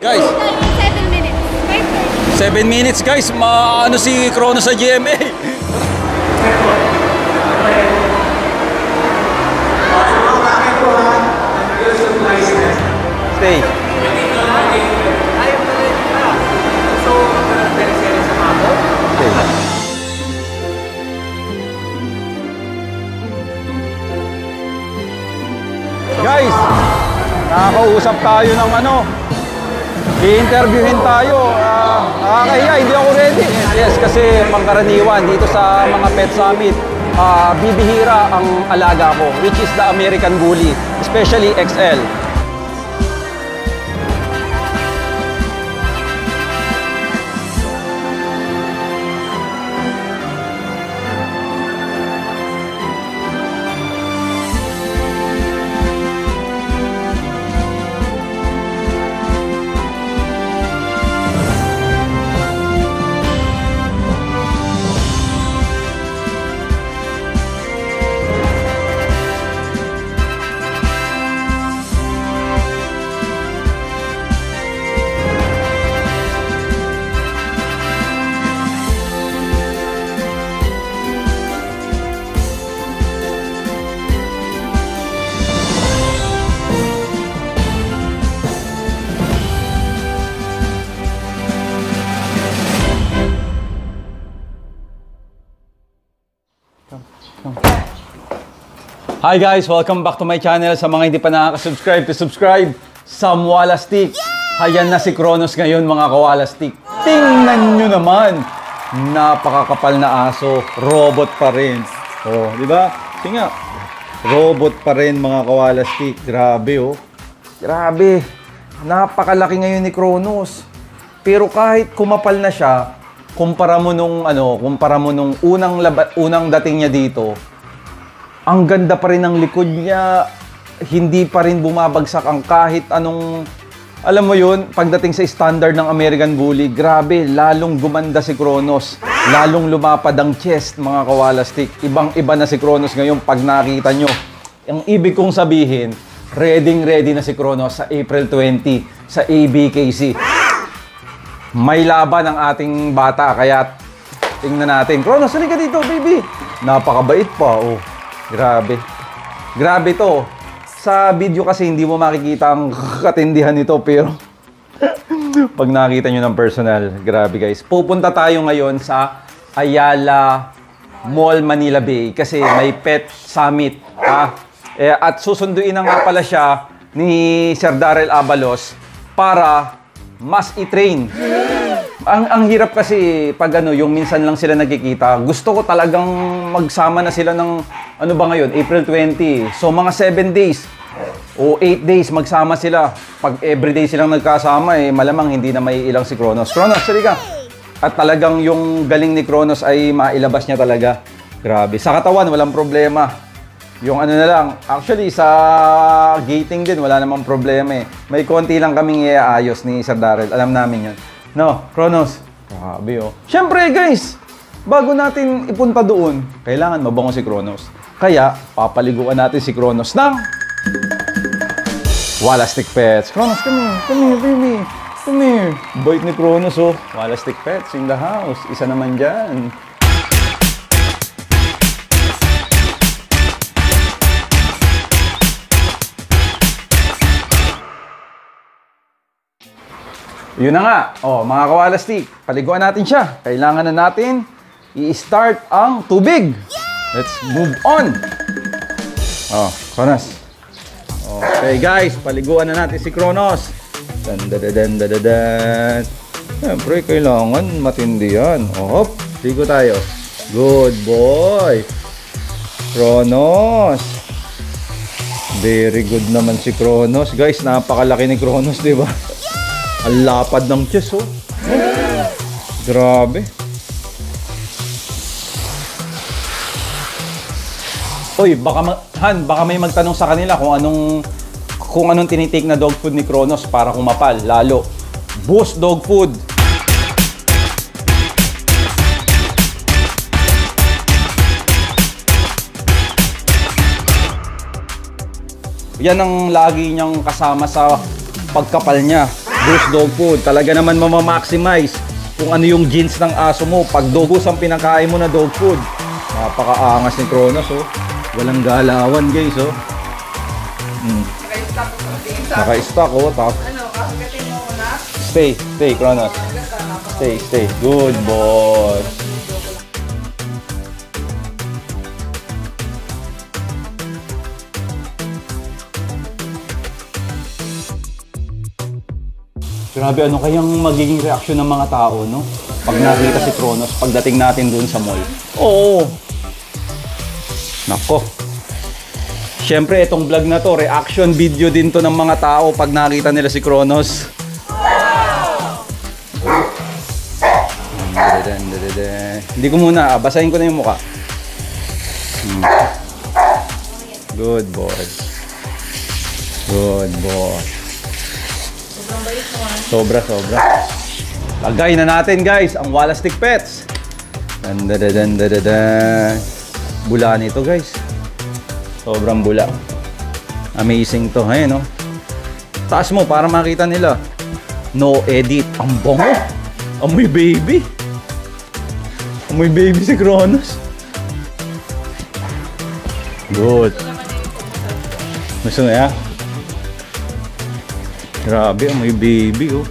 Guys, 7 minutes. 7 minutes guys, maano si Kronos sa GMA. Stay. Guys, nakakausap tayo ng ano, i-interviewin tayo. Nakakahiya, hindi ako ready. Yes, kasi pangkaraniwan dito sa mga pet summit, bibihira ang alaga ko, which is the American Bully, especially XL. Hi guys! Welcome back to my channel. Sa mga hindi pa nakaka-subscribe, to subscribe. Sam Wallastick. Hayan na si Kronos ngayon mga kawalastik. Tingnan nyo naman! Napakakapal na aso. Robot pa rin. Oh, di ba? Tinga. Robot pa rin mga kawalastik. Grabe oh. Grabe. Napakalaki ngayon ni Kronos. Pero kahit kumapal na siya, kumpara mo nung unang dating niya dito, ang ganda pa rin ng likod niya, hindi pa rin bumabagsak ang kahit anong, alam mo yun, pagdating sa standard ng American Bully, grabe, lalong gumanda si Kronos, lalong lumapad ang chest, mga kawalastik. Ibang-iba na si Kronos ngayon pag nakita nyo. Ang ibig kong sabihin, ready na si Kronos sa April 20 sa ABKC. May laban ang ating bata, kaya tingnan natin. Kronos, halika dito, baby! Napakabait pa, oh. Grabe. Grabe to. Sa video kasi hindi mo makikita ang katindihan nito, pero pag nakita nyo ng personal, grabe guys. Pupunta tayo ngayon sa Ayala Mall, Manila Bay kasi may pet summit. At susunduin na nga pala siya ni Sir Darrell Abalos para mas i-train. Ang hirap kasi pag yung minsan lang sila nagkikita. Gusto ko talagang magsama na sila ng ano ba ngayon, April 20. So mga 7 days o 8 days magsama sila. Pag everyday silang nagkasama, malamang hindi na may ilang si Kronos. Kronos, halika. At talagang yung galing ni Kronos ay mailabas niya talaga. Grabe. Sa katawan, walang problema. Yung ano na lang, actually sa gating din, wala namang problema eh. May konti lang kaming iaayos ni Sir Darrell. Alam namin yun. No, Kronos. Grabe oh. Siyempre guys, bago natin ipunta doon, kailangan mabango si Kronos. Kaya, papaliguan natin si Kronos ng Wallastick Pets. Kronos, come here, baby. Come here. Bait ni Kronos oh. Wallastick Pets in the house. Isa naman dyan. Yun na nga. Oh, mga kawalastik, paliguan natin siya. Kailangan na natin i-start ang tubig. Let's move on. Oh, Kronos. Okay guys, paliguan na natin si Kronos. Dan. Siyempre, kailangan matindi yan. Oh, hop, ligo tayo. Good boy. Kronos. Very good naman si Kronos. Guys, napakalaki ni Kronos, di ba? Ang lapad ng chest, oh. Grabe. Uy, baka may magtanong sa kanila kung anong tinitake na dog food ni Kronos para kumapal. Lalo, Boost Dog Food. Yan ang lagi niyang kasama sa pagkapal niya. Goose Dog Food. Talaga naman mamamaximize kung ano yung genes ng aso mo. Pag Dogus ang pinakain mo na dog food, napakaangas ni Kronos, oh. Walang galawan, guys, oh. Naka-stock, oh. Top. Ano, kakagatin mo na? Stay, Kronos. Stay. Good boy. Grabe, ano kayang magiging reaksyon ng mga tao, no? Pag nakita si Kronos, pagdating natin dun sa mall. Oo. Nako. Siyempre, itong vlog na to, reaction video din to ng mga tao pag nakita nila si Kronos. Hindi ko muna, basahin ko na yung mukha. Good boy. Good boy. Sobra. Lagay na natin, guys, ang Wallastick Pets. Bula nito, guys. Sobrang bula. Amazing to, no? Taas mo para makita nila. No edit. Ang bongo. Amoy baby. Amoy baby si Kronos. Good. Gusto na, ya? Grabe, amoy baby, oh.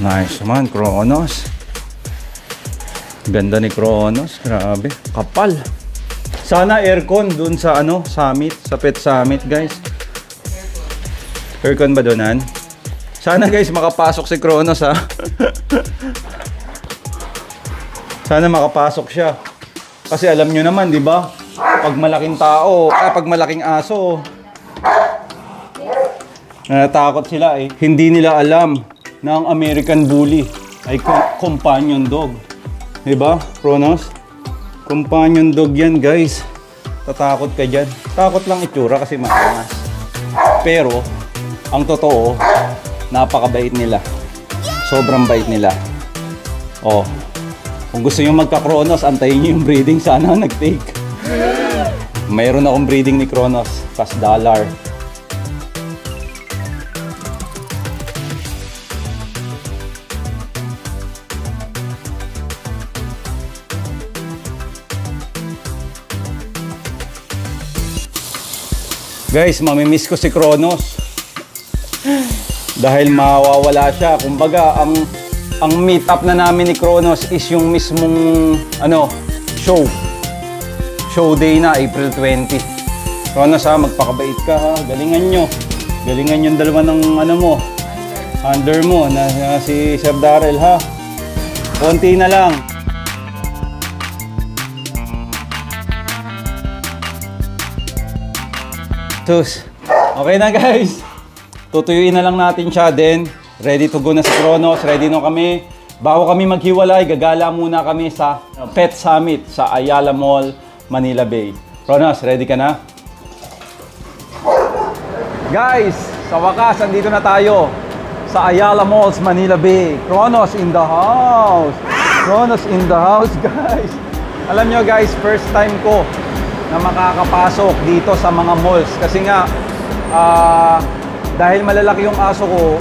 Nice man, Kronos. Ganda ni Kronos, grabe. Kapal. Sana aircon dun sa summit, sa Pet Summit, guys. Aircon ba doon? Sana, guys, makapasok si Kronos, ha. Sana makapasok siya. Kasi alam nyo naman, di ba? Pag malaking tao, pag malaking aso, natatakot sila, eh. Hindi nila alam na ang American Bully ay companion dog. Diba, Kronos? Companion dog yan, guys. Tatakot ka dyan. Takot lang itsura kasi maangas. Pero, ang totoo, napakabait nila. Sobrang bait nila. Oh, kung gusto nyo magka-Kronos, antayin nyo yung breeding. Sana nag-take. Mayroon akong breeding ni Kronos, $1. Guys, mamimiss ko si Kronos. Dahil mawawala siya. Kumbaga, ang meet up na namin ni Kronos is yung mismong show day na, April 20. Kronos, ha, magpakabait ka, ha. Galingan nyo. Galingan yung dalawa ng under mo na si Sir Darrell, ha. Konti na lang. Sus. Okay na, guys. Tutuyuin na lang natin siya din. Ready to go na si Kronos. Ready na kami. Bago kami maghiwalay, gagala muna kami sa Pet Summit sa Ayala Mall, Manila Bay. Kronos, ready ka na? Guys, sa wakas, andito na tayo sa Ayala Malls, Manila Bay. Kronos in the house. Kronos in the house, guys. Alam nyo, guys, first time ko na makakapasok dito sa mga malls. Kasi nga, dahil malalaki yung aso ko,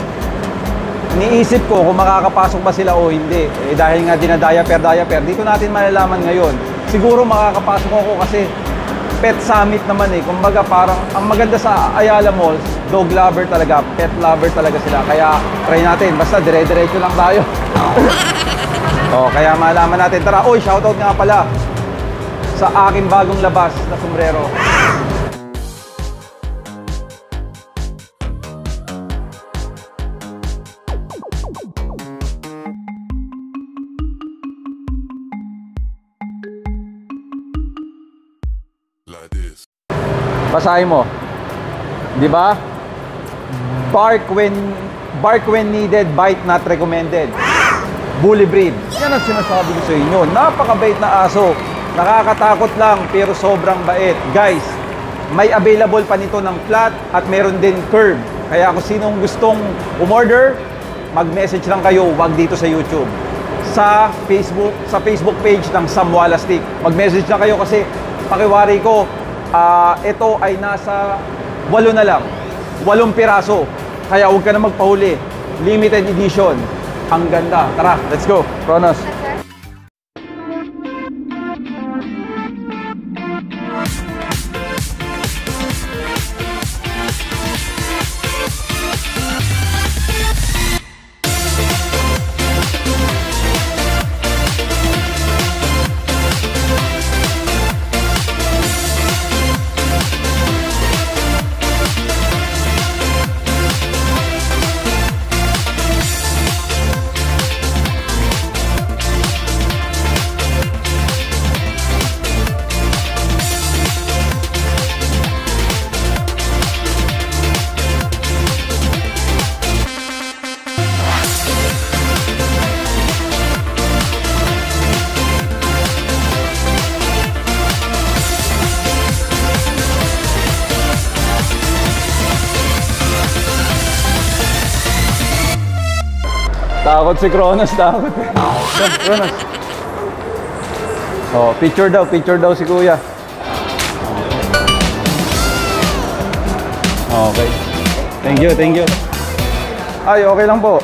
iniisip ko kung makakapasok ba sila o hindi. Eh, dahil nga dinadiaper, dito natin malalaman ngayon. Siguro makakapasok ako kasi Pet Summit naman, eh. Kumbaga parang, ang maganda sa Ayala Malls, dog lover talaga, pet lover talaga sila. Kaya try natin, basta dire-diretso lang tayo. Kaya malaman natin. Tara, shoutout nga pala sa aking bagong labas na sombrero. Basahin mo. 'Di ba? Bark when needed, bite not recommended. Bully breed. Yan ang sinasabi ko sa inyo. Napakabait na aso. Nakakatakot lang pero sobrang bait. Guys, may available pa nito ng flat at meron din curve. Kaya kung sinong gustong umorder, mag-message lang kayo, wag dito sa YouTube. Sa Facebook page ng Sam Wallastick. Mag-message lang kayo kasi pakiwari ko, ito ay nasa 8 na lang. 8 piraso. Kaya huwag ka na magpahuli. Limited edition. Ang ganda. Tara, let's go. Kronos. Takot si Kronos, takot. Kronos. Oh, picture daw si Kuya. Okay. Thank you. Ay, okay lang po.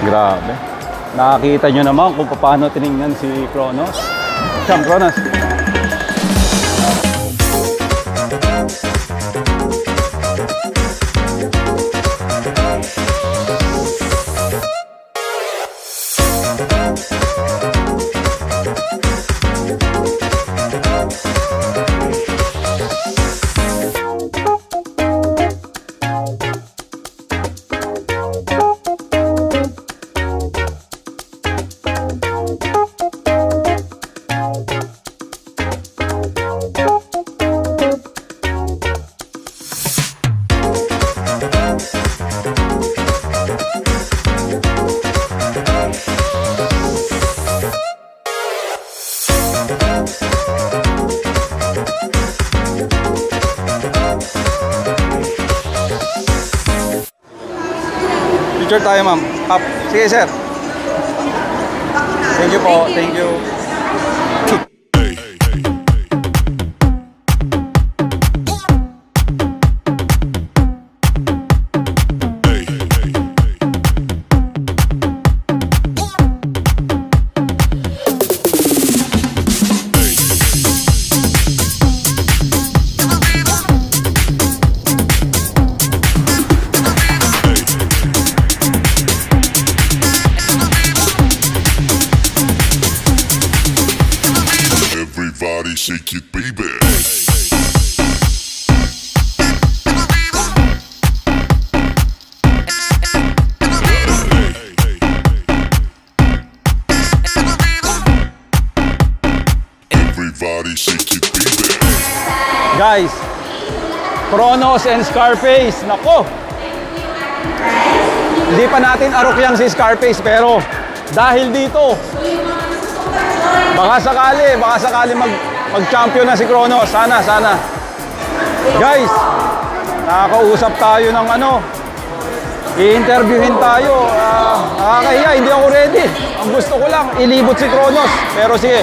Grabe. Nakakita nyo naman kung paano tinignan si Kronos. Siyam, Kronos. Picture tayo, ma'am. Up. Sige, sir. Thank you po. Thank you. Shake it, baby. Everybody shake it, baby. Guys, Kronos and Scarface. Nako! Hindi pa natin arok yang si Scarface, pero dahil dito, baka sakali mag-champion na si Kronos. Sana. Guys, nakakausap tayo ng i-interviewin tayo. Nakakahiya, hindi ako ready. Ang gusto ko lang, ilibot si Kronos. Pero sige,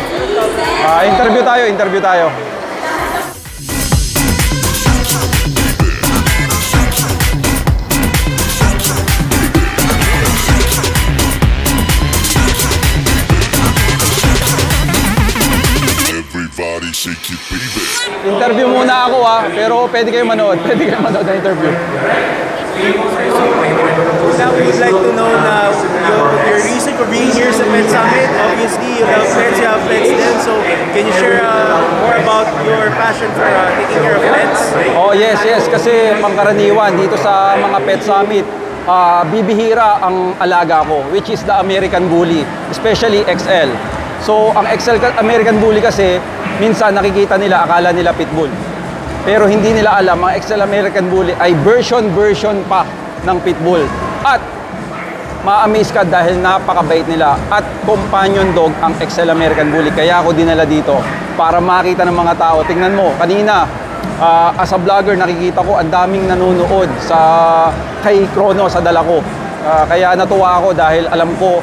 interview tayo. Shake it, baby. Interview muna ako pero pwede kayo manood ng interview. Now we would like to know your reason for being here sa Pet Summit. Obviously, you have pets, then. So, can you share more about your passion for taking care of pets? Oh, yes. Kasi pangkaraniwan dito sa mga Pet Summit, bibihira ang alaga ko, which is the American Bully, especially XL. So, ang XL American Bully kasi, minsan nakikita nila, akala nila pitbull. Pero hindi nila alam, ang XL American Bully ay version pa ng pitbull. At ma-amaze ka dahil napakabait nila. At companion dog ang XL American Bully. Kaya ako dinala dito para makita ng mga tao. Tingnan mo, kanina, as a vlogger, nakikita ko ang daming nanonood kay Chrono sa dala ko. Kaya natuwa ako dahil alam ko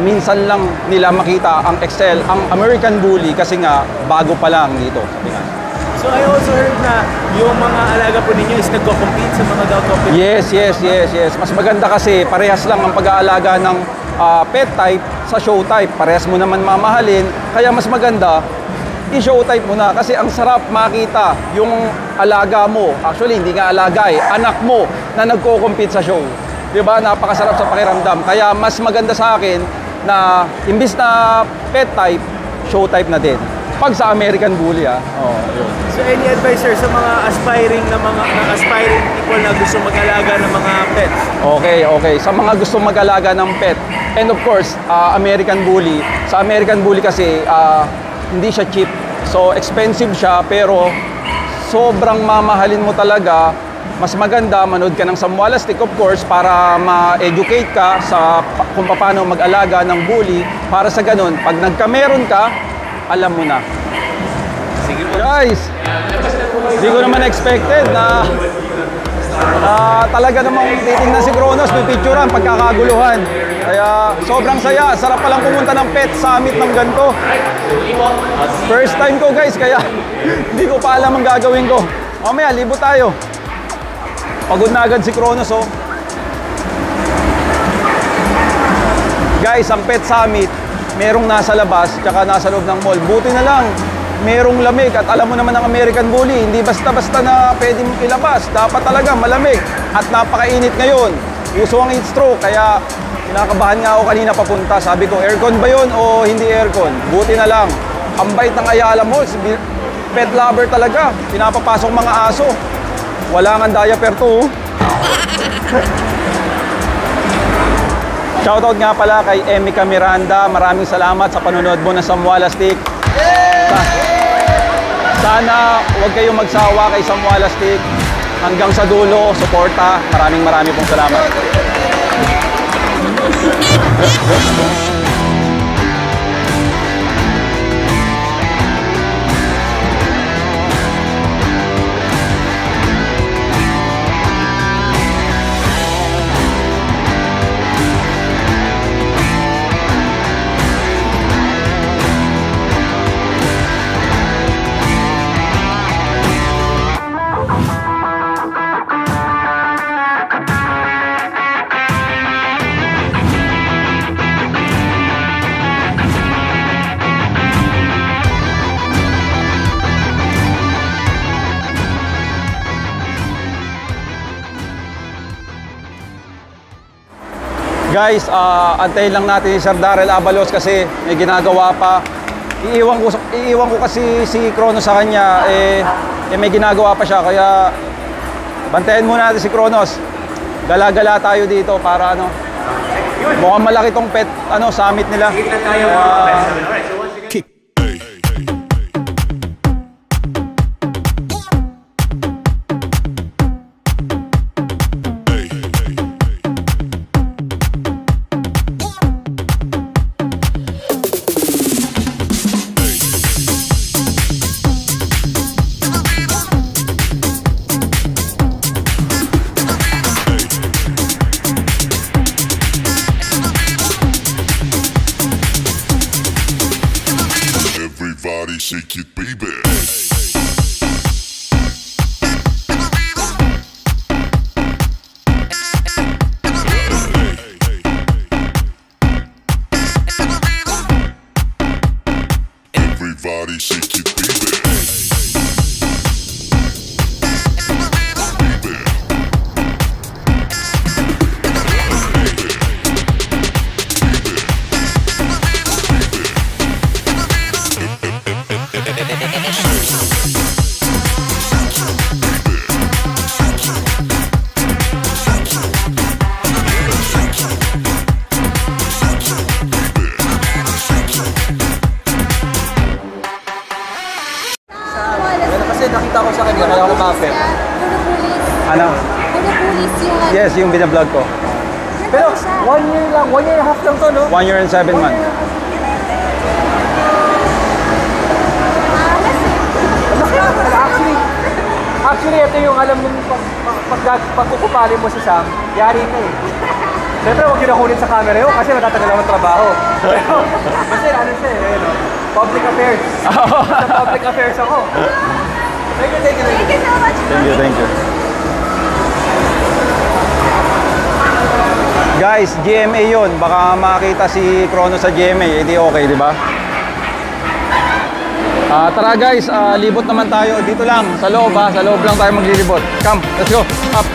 minsan lang nila makita ang XL, ang American Bully kasi nga bago pa lang dito sa Pinas. So I also heard na yung mga alaga po ninyo is nagko-compete sa mga dog competition. Yes. Mas maganda kasi parehas lang ang pag-aalaga ng pet type sa show type. Parehas mo naman mamahalin. Kaya mas maganda i-show type mo na kasi ang sarap makita yung alaga mo. Actually, hindi nga alaga anak mo na nagko-compete sa show. Diba? Napakasarap sa pakiramdam. Kaya mas maganda sa akin na imbis na pet type, show type na din. Pag sa American Bully yun. So any advice sir sa mga aspiring people na gusto mag-alaga ng mga pets? Okay. Sa mga gusto mag-alaga ng pet, and of course, American Bully. Sa American Bully kasi, hindi siya cheap. So, expensive siya, pero sobrang mamahalin mo talaga. Mas maganda, manood ka ng Samuala Stick, of course, para ma-educate ka kung paano mag-alaga ng bully. Para sa ganun, pag nagkameron ka, alam mo na. Sige po. Guys, hindi ko naman expected na talaga namang titingnan si Kronos, may picturean, pagkakaguluhan. Kaya sobrang saya. Sarap palang pumunta ng pet summit ng ganito. First time ko guys, kaya hindi ko pa alam ang gagawin ko. Mamaya, libo tayo. Pagod na agad si Kronos, oh. Guys, ang pet summit, merong nasa labas, tsaka nasa loob ng mall. Buti na lang, merong lamig. At alam mo naman ang American Bully, hindi basta-basta na pwedeng ilabas. Dapat talaga malamig. At napakainit ngayon. Uso ang heat stroke, kaya kinakabahan nga ako kanina papunta. Sabi ko, aircon ba yun o hindi aircon? Buti na lang. Ang bait ng Ayala Malls, pet lover talaga. Pinapapasok mga aso. Wala nga diaper to. Shoutout nga pala kay Emika Miranda. Maraming salamat sa panonood mo ng Samuala Stick. Sana huwag kayong magsawa kay Samuala Stick. Hanggang sa dulo, suporta. Maraming pong salamat. Guys, antayin lang natin si Sir Darrell Abalos kasi may ginagawa pa. Iiwan ko kasi si Kronos sa kanya, may ginagawa pa siya. Kaya bantayan muna natin si Kronos. Gala-gala tayo dito para mukhang malaki tong pet summit nila. Everybody shake it, baby. Everybody shake it, baby. nakita ko sa kanya, kaya ako lumapit. Ano? Pulis yung ano. Yes, yung binablog ko. Pero 1 year lang, 1 year and a half lang to, no? 1 year and 7 months. Actually, ito yung alam mong pagkukupali mo si Sam, yari ka eh. Siyempre, huwag yun nakunin sa camera yun kasi matatagal naman trabaho. Pero, kasi ano siya eh, no? Public affairs. Sa public affairs ako. Thank you, thank you. Thank you so much. Thank you. Guys, GMA yun. Baka makita si Chrono sa GMA. Hindi okay, di ba? Tara guys, libot naman tayo. Dito lang, sa loob ha. Sa loob lang tayo maglilibot. Come, let's go. Up.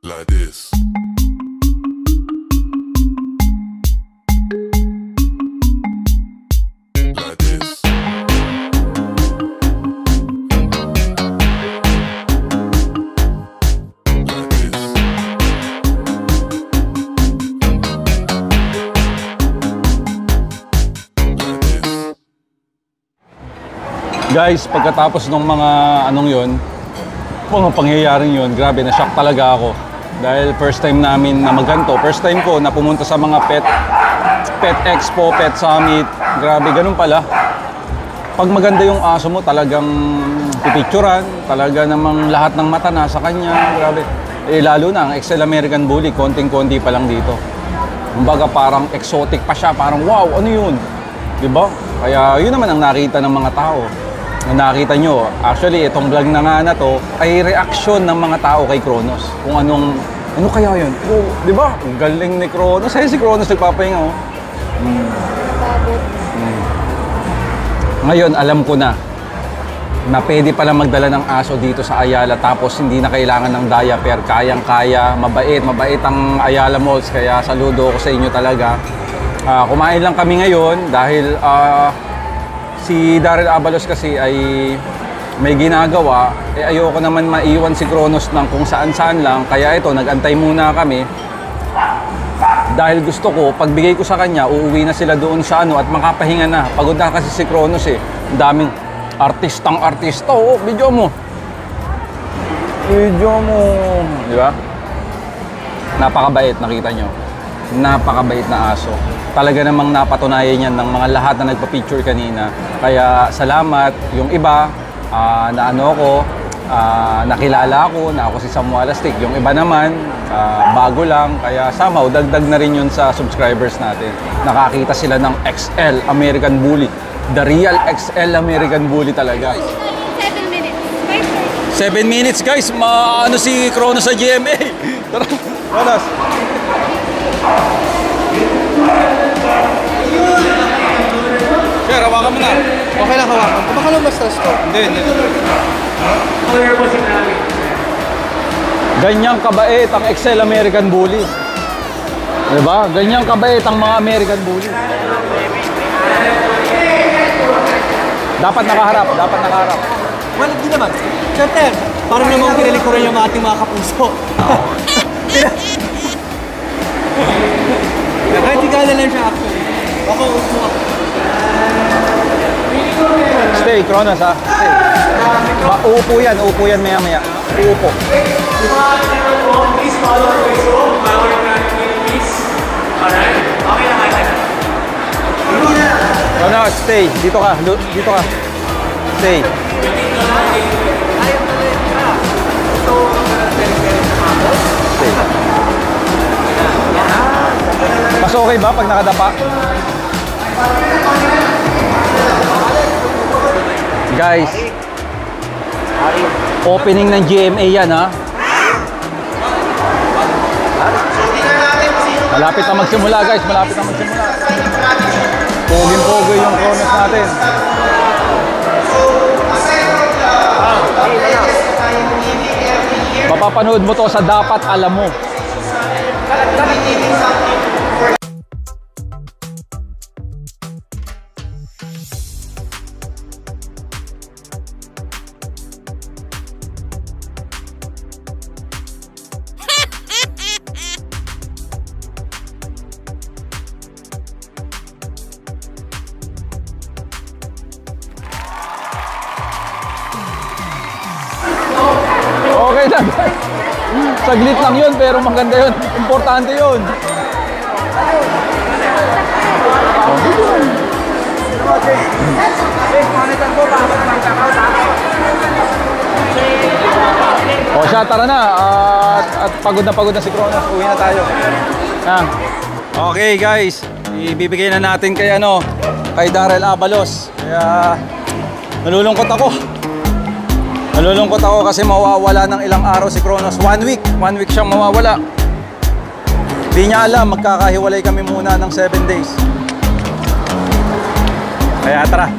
Like this. Like this. Like this. Guys, pagkatapos ng mga anong yon, mga pangyayaring yon, grabe, na-shock talaga ako. Dahil first time namin na maganto, first time ko na pumunta sa mga pet expo, pet summit, grabe, ganun pala. Pag maganda yung aso mo, talagang pipicturan, talaga namang lahat ng mata nasa kanya, grabe. Eh, lalo na ang XL American Bully, konting-konti pa lang dito. Kumbaga parang exotic pa siya, parang wow, ano yun? Diba? Kaya yun naman ang nakita ng mga tao. Na nakita nyo, actually itong vlog na nga na to ay reaksyon ng mga tao kay Kronos. Kung ano kaya yun? Oh, di ba? Galing ni Kronos. Ay, si Kronos nagpapahinga, oh. Ngayon, alam ko na pwede pala magdala ng aso dito sa Ayala tapos hindi na kailangan ng diaper. Kayang-kaya, mabait ang Ayala Malls. Kaya saludo ko sa inyo talaga. Kumain lang kami ngayon dahil Si Darrell Abalos kasi ay may ginagawa, ayoko naman maiwan si Kronos ng kung saan-saan lang, kaya ito, nag-antay muna kami. Dahil gusto ko, pagbigay ko sa kanya, uuwi na sila doon sa at makapahinga na. Pagod na kasi si Kronos eh. Ang daming artista. Oo, video mo. Di ba? Napakabait, nakita nyo. Napakabait na aso. Talaga namang napatunayan yan ng mga lahat na nagpa-picture kanina. Kaya salamat. Yung iba, nakilala ko na ako si Sam Walastik. Yung iba naman, bago lang. Kaya somehow, dagdag na rin yun sa subscribers natin. Nakakita sila ng XL American Bully. The real XL American Bully talaga. 7 minutes. 7 minutes guys, maano si Kronos sa GMA. Tara, Kronos. Sir, hawakan mo na. Okay lang hawakan. Baka lang ma-stress ko. Hindi. Ganyang kabait ang XL American Bully. Diba? Ganyang kabait ang mga American Bully. Dapat nakaharap. Well, hindi naman. Siyempre, parang namang kinalikuran yung ating mga kapuso. Kahit tigala lang siya actually. Ako, uso ako. Stay, Kronos ha. Stay. Uupo yan maya. Uupo. Kronos, stay. Dito ka. Stay. Mas okay ba pag nakadapa? Guys, opening ng GMA yan ha. Malapit na magsimula guys, Poging-pogi yung Kronos natin. Mapapanood mo to sa Dapat Alam Mo. Okay na guys. Saglit lang yun pero maganda yun. Importante yun. O siya, tara na. At pagod na si Kronos. Uwi na tayo. Okay guys. Ibibigay na natin kay Darrell Abalos. Kaya nalulungkot ako kasi mawawala ng ilang araw si Kronos. 1 week siyang mawawala. Di niya alam, magkakahiwalay kami muna ng 7 days. Kaya tara.